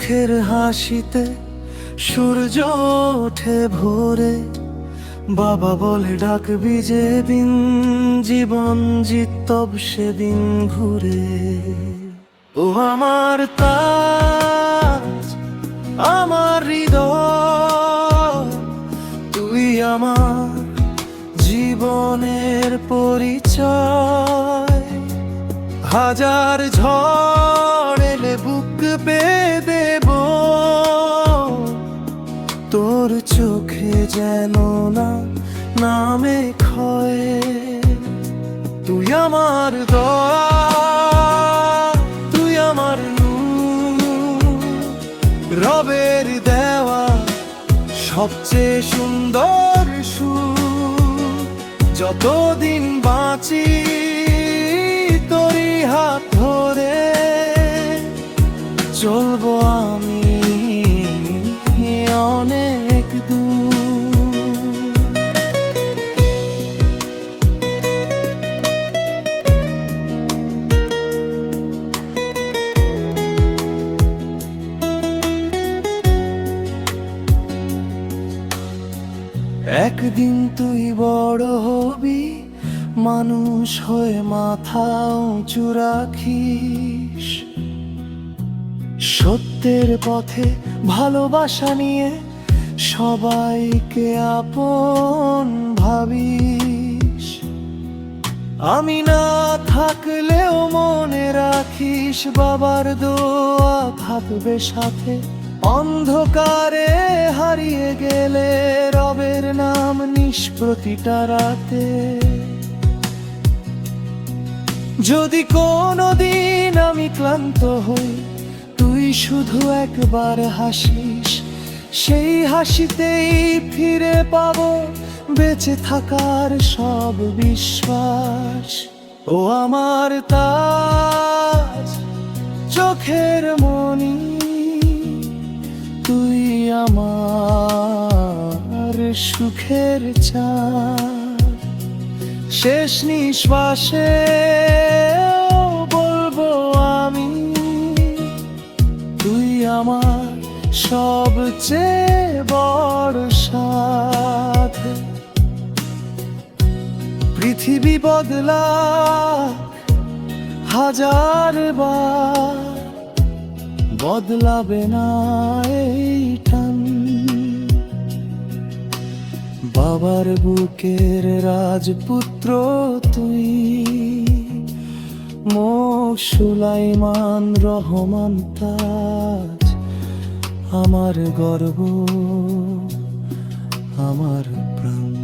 চোখের হাসিতে সূর্য ওঠে ভোরে। বাবা বলে ডাকবি যেদিন, জীবন জিতব সেদিন ঘুরে। ও আমার তাজ, আমার হৃদয়, তুই আমার জীবনের পরিচয়। হাজার ঝড় এলে বুক বেঁধে দেব, তোর চোখে যেন না নামে ক্ষয়। তুই আমার দয়া, তুই আমার নূর, রবের দেওয়া সবচেয়ে সুন্দর সুর। যতদিন বাঁচি তোরই হাত ধরে চলবো আমি অনেক দূর। একদিন তুই বড় হবি, মানুষ হয়ে মাথা উঁচু রাখিস। সত্যের পথে ভালোবাসা নিয়ে সবাইকে আপন ভাবিস। আমি না থাকলেও মনে রাখিস, বাবার দোয়া থাকবে সাথে। অন্ধকারে হারিয়ে গেলে রবের নাম নিস প্রতিটা রাতে। যদি কোনোদিন আমি ক্লান্ত হই, তুই শুধু একবার হাসিস। সেই হাসিতেই ফিরে পাবো বেঁচে থাকার সব বিশ্বাস। ও আমার তাজ, চোখের মণি, তুই আমার সুখের চাঁদ। শেষ নিঃশ্বাসে বলবো আমি, তুই আমার সবচেয়ে বড় সাথ। পৃথিবী বদলা হাজার বার, বদলাবে না এই টান। বাবার বুকের রাজপুত্র তুই, মোর সুলাইমান রহমান তাজ। আমার গর্ব, আমার প্রাণ।